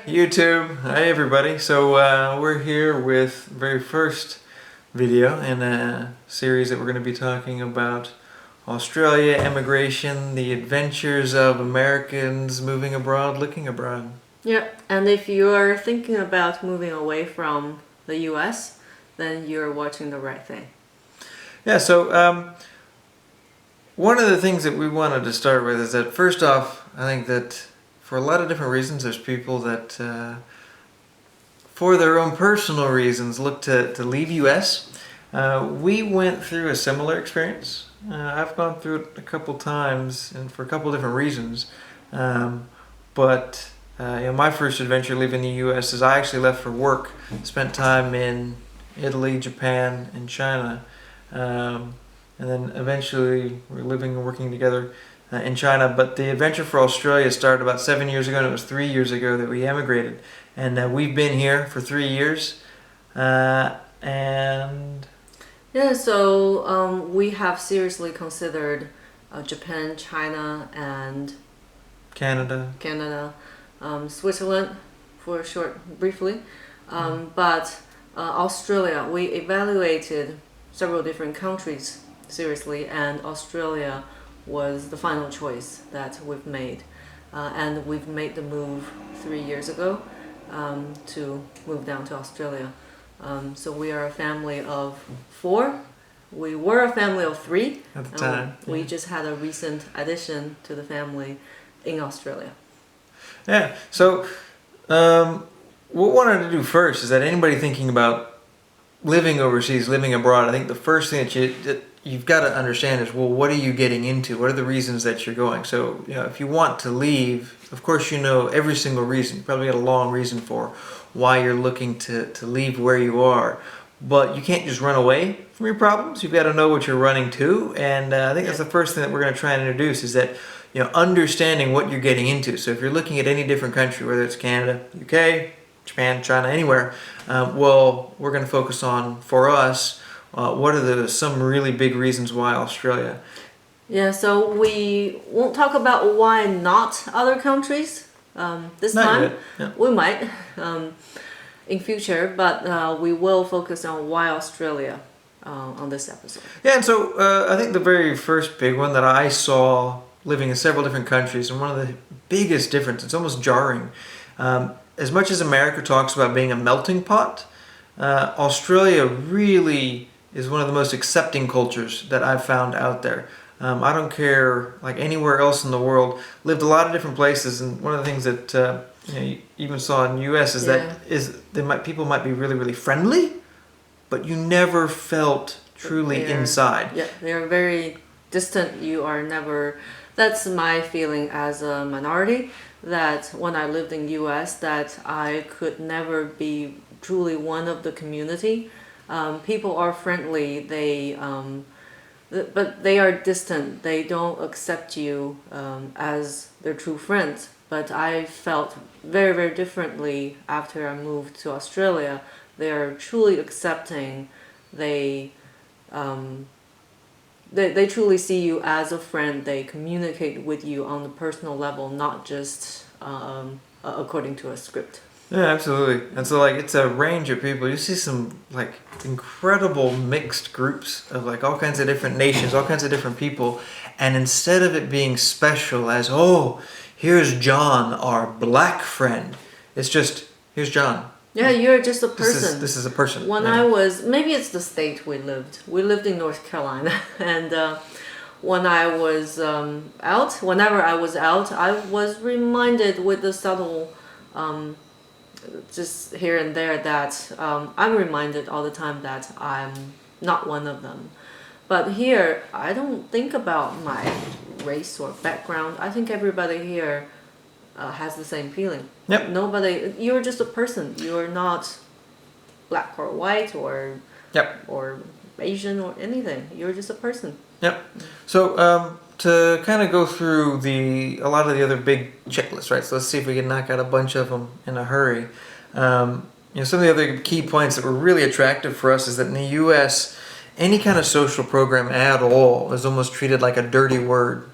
YouTube. Hi everybody. So we're here with the very first video in a series that we're going to be talking about Australia, immigration, the adventures of Americans moving abroad, looking abroad. Yeah, and if you're thinking about moving away from the US, then you're watching the right thing. Yeah, so one of the things that we wanted to start with is that first off, I think that for a lot of different reasons, there's people that for their own personal reasons look to leave US. We went through a similar experience. I've gone through it a couple times and for a couple different reasons. But my first adventure leaving the US is I actually left for work, spent time in Italy, Japan, and China. And then eventually we're living and working together in China. But the adventure for Australia started about 7 years ago, and it was 3 years ago that we emigrated. And we've been here for 3 years. And Yeah, so we have seriously considered Japan, China, and Canada. Switzerland for briefly. But Australia, we evaluated several different countries seriously, and Australia was the final choice that we've made. And we've made the move 3 years ago to move down to Australia. So we are a family of 4. We were a family of 3 At the time. We just had a recent addition to the family in Australia. Yeah. So what we wanted to do first is that anybody thinking about living overseas, living abroad, I think the first thing that you've got to understand is, well, what are you getting into? What are the reasons that you're going? So, if you want to leave, of course, every single reason. You probably got a long reason for why you're looking to leave where you are. But you can't just run away from your problems. You've got to know what you're running to. And I think that's the first thing that we're going to try and introduce is that, understanding what you're getting into. So if you're looking at any different country, whether it's Canada, UK, Japan, China, anywhere, we're going to focus on, for us, what are some really big reasons why Australia? Yeah, so we won't talk about why not other countries this Not time. yet. Yeah. We might in future, but we will focus on why Australia on this episode. Yeah, and so I think the very first big one that I saw living in several different countries, and one of the biggest differences, it's almost jarring. As much as America talks about being a melting pot, Australia really is one of the most accepting cultures that I've found out there. I don't care, like anywhere else in the world, lived a lot of different places, and one of the things that you even saw in the U.S. is that people might be really, really friendly, but you never felt truly inside. Yeah, they're very distant. You are never. That's my feeling as a minority. That when I lived in U.S., that I could never be truly one of the community. People are friendly. But they are distant. They don't accept you as their true friends. But I felt very, very differently after I moved to Australia. They are truly accepting. They truly see you as a friend. They communicate with you on the personal level, not just according to a script. Yeah, absolutely. And so it's a range of people. You see some incredible mixed groups of all kinds of different nations, all kinds of different people. And instead of it being special as, oh, here's John, our black friend, it's just, here's John. Yeah, you're just a person. This is a person. When maybe it's the state we lived in North Carolina, and when I was whenever I was out, I was reminded with the subtle, just here and there that I'm reminded all the time that I'm not one of them. But here, I don't think about my race or background. I think everybody here has the same feeling. Yep. You're just a person. You're not black or white or Asian or anything. You're just a person. Yep. So to kind of go through a lot of the other big checklists, right? So let's see if we can knock out a bunch of them in a hurry. Some of the other key points that were really attractive for us is that in the U.S., any kind of social program at all is almost treated like a dirty word.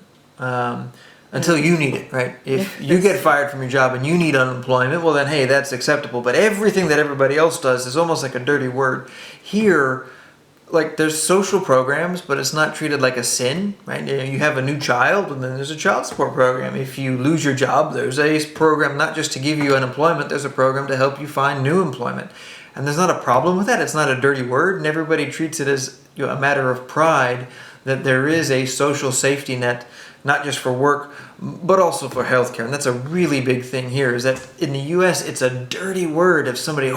until you need it, right? If you get fired from your job and you need unemployment, well then, hey, that's acceptable. But everything that everybody else does is almost like a dirty word. Here, like there's social programs, but it's not treated like a sin, right? You have a new child, and then there's a child support program. If you lose your job, there's a program not just to give you unemployment, there's a program to help you find new employment. And there's not a problem with that. It's not a dirty word, and everybody treats it as a matter of pride that there is a social safety net, not just for work, but also for healthcare. And that's a really big thing here, is that in the U.S., it's a dirty word if somebody,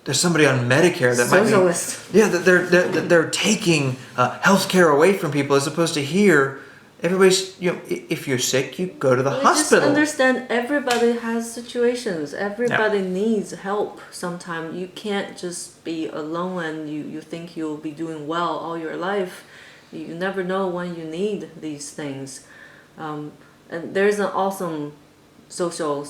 there's somebody on Medicare that Socialist. might be, that they're taking healthcare away from people, as opposed to here, everybody's, if you're sick, you go to the hospital. Just understand everybody has situations. Everybody needs help sometimes. You can't just be alone and you think you'll be doing well all your life. You never know when you need these things. And there's an awesome social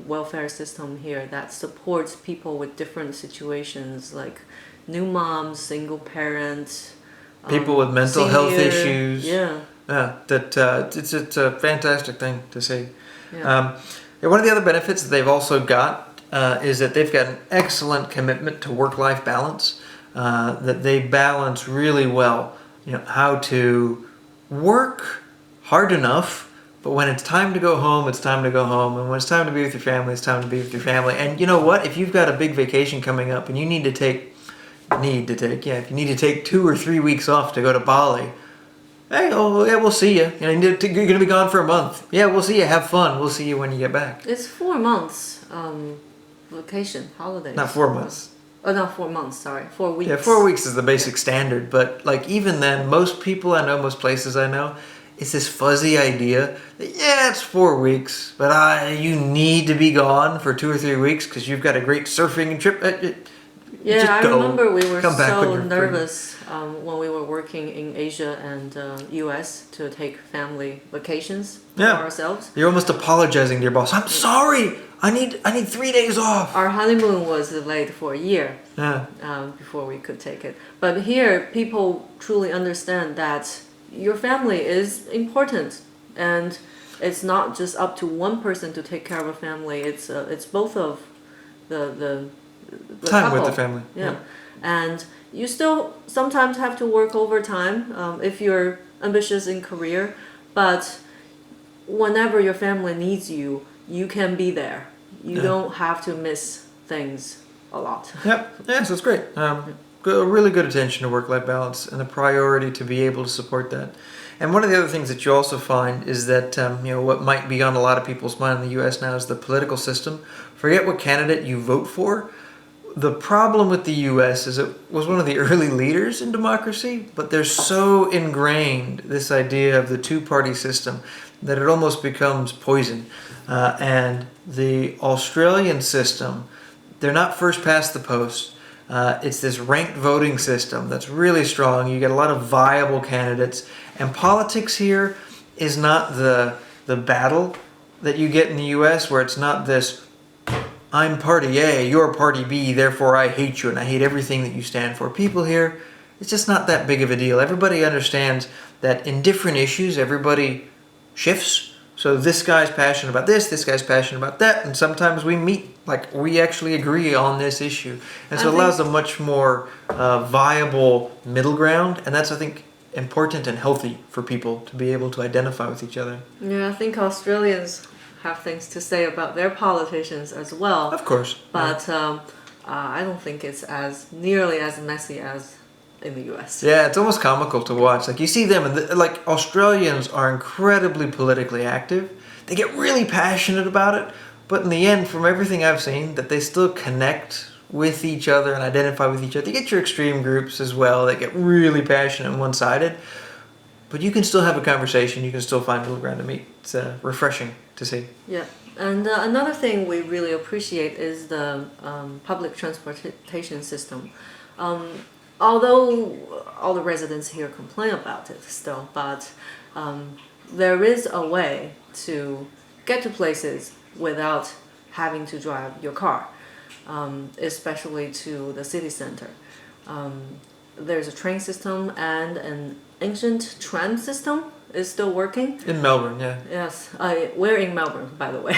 welfare system here that supports people with different situations, like new moms, single parents, people with mental health issues. Yeah. It's a fantastic thing to see. Yeah. One of the other benefits that they've also got is that they've got an excellent commitment to work-life balance, that they balance really well. How to work hard enough, but when it's time to go home, it's time to go home. And when it's time to be with your family, it's time to be with your family. And you know what? If you've got a big vacation coming up and you need to take, if you need to take 2 or 3 weeks off to go to Bali, hey, we'll see you. You're going to be gone for a month. Yeah, we'll see you. Have fun. We'll see you when you get back. It's 4 months vacation, holidays. Not 4 months. Oh, not 4 months, sorry. 4 weeks. Yeah, 4 weeks is the basic standard. But like even then, most people I know, most places I know, it's this fuzzy idea that, it's 4 weeks, but you need to be gone for 2 or 3 weeks because you've got a great surfing trip. I remember we were so nervous nervous when we were working in Asia and US to take family vacations for ourselves. You're almost apologizing to your boss. I'm sorry. I need 3 days off. Our honeymoon was delayed for a year before we could take it. But here, people truly understand that your family is important, and it's not just up to one person to take care of a family. It's both of the time couple. with the family. Yeah. And you still sometimes have to work overtime if you're ambitious in career, but whenever your family needs you, you can be there. You don't have to miss things a lot. Yep. Yeah, so it's great. Really good attention to work-life balance and a priority to be able to support that. And one of the other things that you also find is that what might be on a lot of people's mind in the U.S. now is the political system. Forget what candidate you vote for. The problem with the U.S. is it was one of the early leaders in democracy, but they're so ingrained, this idea of the two-party system, that it almost becomes poison. And the Australian system, they're not first past the post. It's this ranked voting system that's really strong. You get a lot of viable candidates. And politics here is not the battle that you get in the U.S., where it's not this, I'm party A, you're party B, therefore I hate you and I hate everything that you stand for. People here, it's just not that big of a deal. Everybody understands that in different issues, everybody shifts. So this guy's passionate about this guy's passionate about that, and sometimes we meet, like we actually agree on this issue. And so it allows a much more viable middle ground, and that's, I think, important and healthy for people to be able to identify with each other. Yeah, I think Australians have things to say about their politicians as well. Of course. But I don't think it's nearly as messy as in the US. Yeah, it's almost comical to watch. Like you see them, and like Australians are incredibly politically active. They get really passionate about it, but in the end, from everything I've seen, that they still connect with each other and identify with each other. You get your extreme groups as well that get really passionate and one-sided, but you can still have a conversation. You can still find middle ground to meet. It's refreshing to see. Yeah. And another thing we really appreciate is the public transportation system. Although all the residents here complain about it still, but there is a way to get to places without having to drive your car, especially to the city center. There's a train system and an ancient tram system is still working. In Melbourne, yeah. Yes, we're in Melbourne, by the way.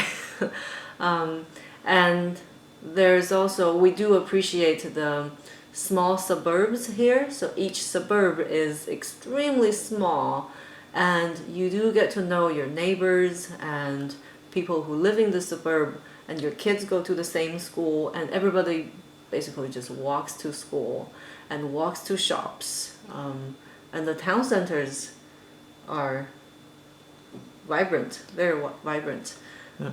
And there's also, we do appreciate the small suburbs here. So each suburb is extremely small, and you do get to know your neighbors and people who live in the suburb, and your kids go to the same school, and everybody basically just walks to school and walks to shops. And the town centers are vibrant, very vibrant. Yeah.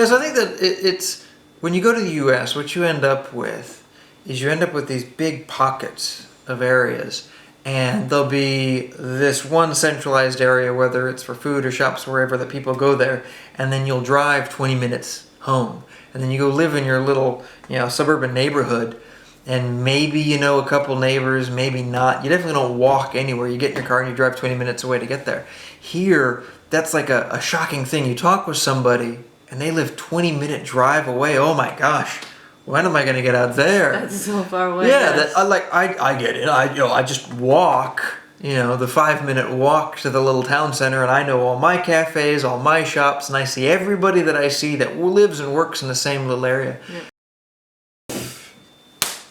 So I think that it's when you go to the U.S., what you end up with is you end up with these big pockets of areas, and there'll be this one centralized area, whether it's for food or shops, wherever, that people go there, and then you'll drive 20 minutes home, and then you go live in your little, suburban neighborhood, and maybe you know a couple neighbors, maybe not. You definitely don't walk anywhere. You get in your car and you drive 20 minutes away to get there. Here, that's like a shocking thing. You talk with somebody and they live 20-minute drive away. Oh my gosh, when am I going to get out there? That's so far away. Yeah, yes. I get it. I just walk, the 5-minute walk to the little town center, and I know all my cafes, all my shops, and I see everybody that I see that lives and works in the same little area. Yeah.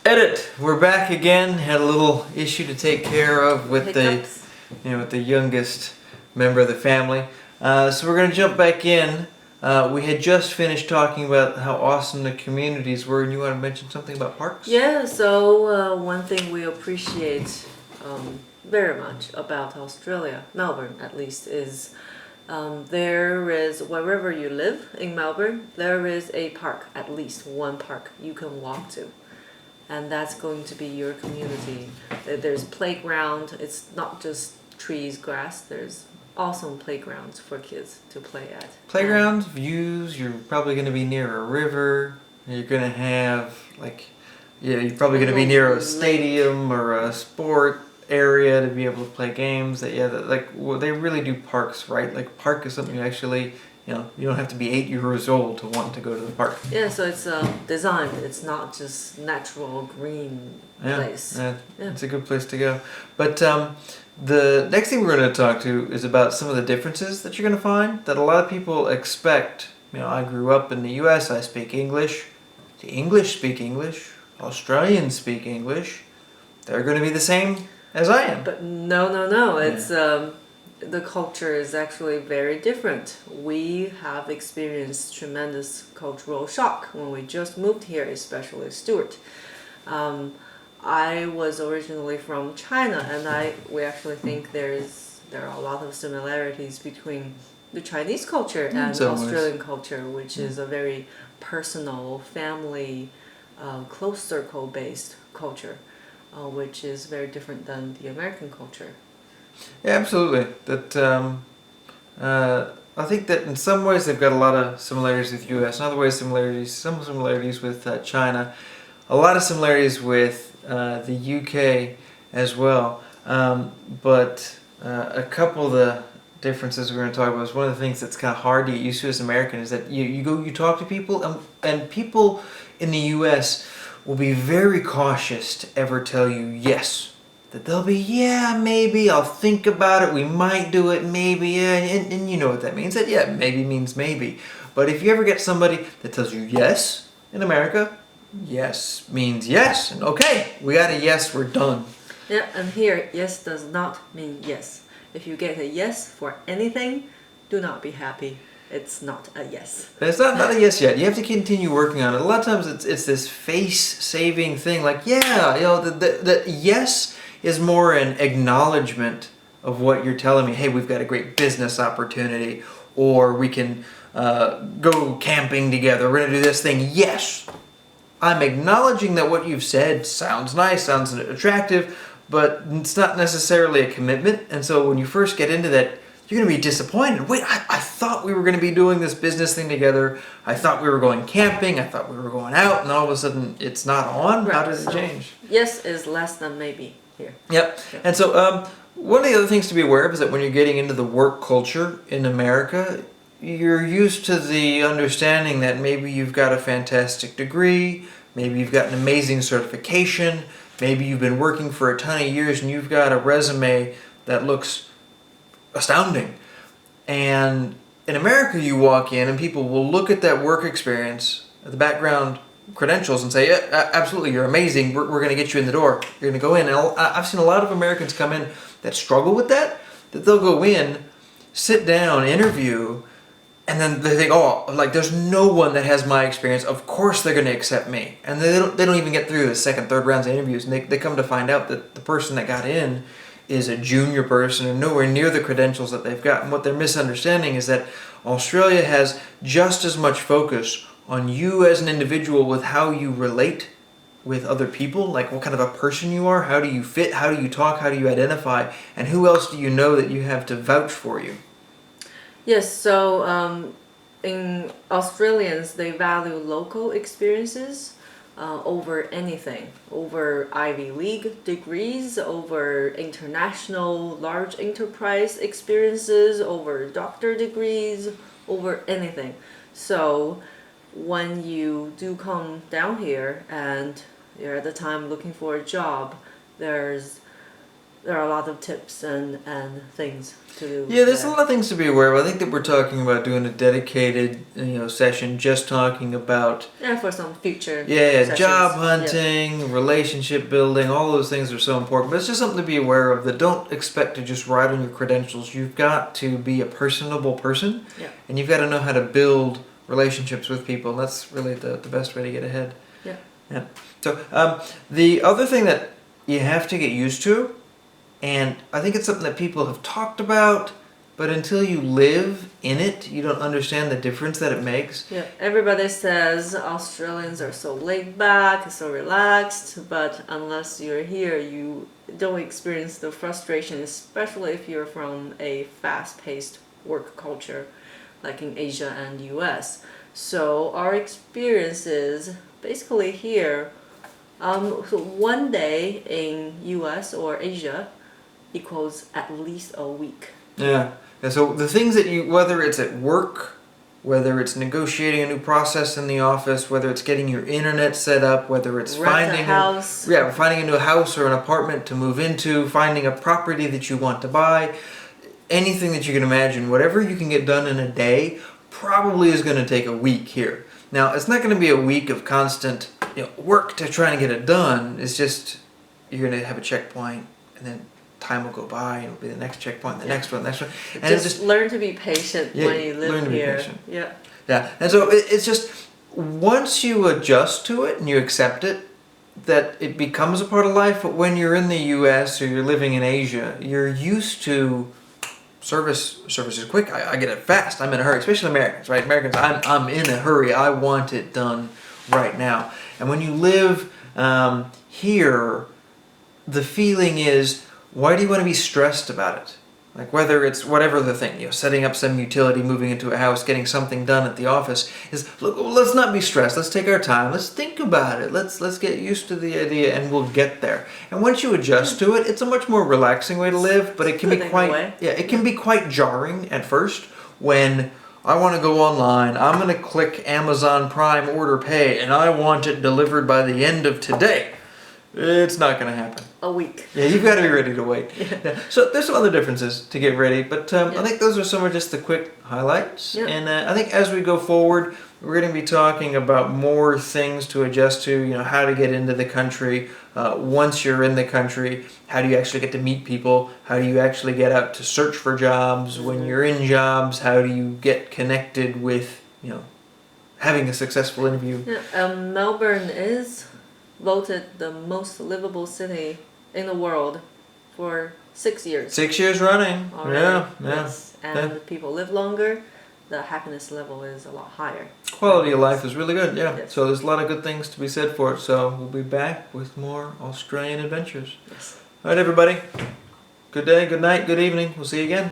Edit. We're back again. Had a little issue to take care of with with the youngest member of the family. So we're gonna jump back in. We had just finished talking about how awesome the communities were, and you want to mention something about parks? Yeah, so one thing we appreciate very much about Australia, Melbourne at least, is there is, wherever you live in Melbourne, there is a park, at least one park you can walk to. And that's going to be your community. There's playground, it's not just trees, grass, there's awesome playgrounds for kids to play at. Playgrounds, views, you're probably going to be near a river, you're going to have, you're probably going to be near a stadium or a sport area to be able to play games. They really do parks, right? Like, park is something you actually, you don't have to be 8 years old to want to go to the park. Yeah, so it's designed, it's not just natural green place. Yeah, it's a good place to go. But the next thing we're going to talk to is about some of the differences that you're going to find that a lot of people expect. I grew up in the U.S., I speak English, the English speak English, Australians speak English. They're going to be the same as I am. But no, it's the culture is actually very different. We have experienced tremendous cultural shock when we just moved here, especially Stuart. I was originally from China, and we actually think there are a lot of similarities between the Chinese culture and Australian culture, which is a very personal, family, close circle based culture, which is very different than the American culture. Yeah, absolutely. I think that in some ways they've got a lot of similarities with the U.S. In other ways, some similarities with China, a lot of similarities with the U.K. as well. But a couple of the differences we're going to talk about is one of the things that's kind of hard to get used to as an American is that you talk to people, and people in the U.S. will be very cautious to ever tell you yes. That they'll be, yeah, maybe, I'll think about it, we might do it, maybe, yeah, and you know what that means. That, yeah, maybe means maybe. But if you ever get somebody that tells you yes in America, yes means yes. And okay, we got a yes, we're done. Yeah, and here, yes does not mean yes. If you get a yes for anything, do not be happy. It's not a yes. It's not a yes yet. You have to continue working on it. A lot of times it's this face-saving thing, like, yeah, the yes is more an acknowledgement of what you're telling me. Hey, we've got a great business opportunity, or we can go camping together. We're going to do this thing. Yes, I'm acknowledging that what you've said sounds nice, sounds attractive, but it's not necessarily a commitment. And so when you first get into that, you're going to be disappointed. Wait, I thought we were going to be doing this business thing together. I thought we were going camping. I thought we were going out, and all of a sudden it's not on. Right. How does it change? Yes is less than maybe here. Yep. And so one of the other things to be aware of is that when you're getting into the work culture in America, you're used to the understanding that maybe you've got a fantastic degree, maybe you've got an amazing certification, maybe you've been working for a ton of years and you've got a resume that looks astounding. And in America, you walk in and people will look at that work experience, at the background credentials, and say, yeah, absolutely, you're amazing. We're going to get you in the door. You're going to go in. And I've seen a lot of Americans come in that struggle with that they'll go in, sit down, interview, and then they think, oh, like there's no one that has my experience. Of course they're going to accept me. And they don't even get through the second, third rounds of interviews. And they come to find out that the person that got in is a junior person and nowhere near the credentials that they've got. And what they're misunderstanding is that Australia has just as much focus on you as an individual with how you relate with other people, like what kind of a person you are, how do you fit, how do you talk, how do you identify, and who else do you know that you have to vouch for you? Yes, so in Australians, they value local experiences over anything, over Ivy League degrees, over international large enterprise experiences, over doctor degrees, over anything. So when you do come down here and you're at the time looking for a job, there are a lot of tips and things to do. Yeah, there's a lot of things to be aware of. I think that we're talking about doing a dedicated, session just talking about for some future sessions. Job hunting, hunting, relationship building, all those things are so important. But it's just something to be aware of that don't expect to just write on your credentials. You've got to be a personable person, and you've got to know how to build relationships with people. That's really the best way to get ahead. Yeah. So the other thing that you have to get used to, and I think it's something that people have talked about, but until you live in it, you don't understand the difference that it makes. Yeah, everybody says Australians are so laid back, so relaxed, but unless you're here, you don't experience the frustration, especially if you're from a fast-paced work culture like in Asia and US. So our experiences basically here, so one day in US or Asia equals at least a week. Yeah. And so the things that whether it's at work, whether it's negotiating a new process in the office, whether it's getting your internet set up, whether it's finding a new house or an apartment to move into, finding a property that you want to buy, anything that you can imagine, whatever you can get done in a day probably is going to take a week here. Now, it's not going to be a week of constant work to try and get it done. It's just you're going to have a checkpoint, and then time will go by, and it'll be the next checkpoint, the next one, the next one. And just learn to be patient when you live learn to here. Be patient. Yeah. Yeah, and so it's just once you adjust to it and you accept it, that it becomes a part of life. But when you're in the U.S. or you're living in Asia, you're used to service is quick. I get it fast. I'm in a hurry, especially Americans, right? Americans, I'm in a hurry. I want it done right now. And when you live here, the feeling is, why do you want to be stressed about it? Like whether it's whatever the thing, setting up some utility, moving into a house, getting something done at the office, is look, let's not be stressed. Let's take our time. Let's think about it. Let's get used to the idea, and we'll get there. And once you adjust to it, it's a much more relaxing way to live. But it can be quite jarring at first when I want to go online. I'm going to click Amazon Prime order pay, and I want it delivered by the end of today. It's not going to happen. A week. Yeah, you've got to be ready to wait. Yeah. So there's some other differences to get ready, but I think those are some of just the quick highlights. Yeah. And I think as we go forward, we're going to be talking about more things to adjust to, how to get into the country. Once you're in the country, how do you actually get to meet people? How do you actually get out to search for jobs? When you're in jobs, how do you get connected with, having a successful interview? Yeah, Melbourne is voted the most livable city in the world for 6 years. 6 years running. Already. Yeah. Yes. And people live longer. The happiness level is a lot higher. Quality of life is really good, yeah. Yes. So there's a lot of good things to be said for it. So we'll be back with more Australian adventures. Yes. All right, everybody. Good day, good night, good evening. We'll see you again.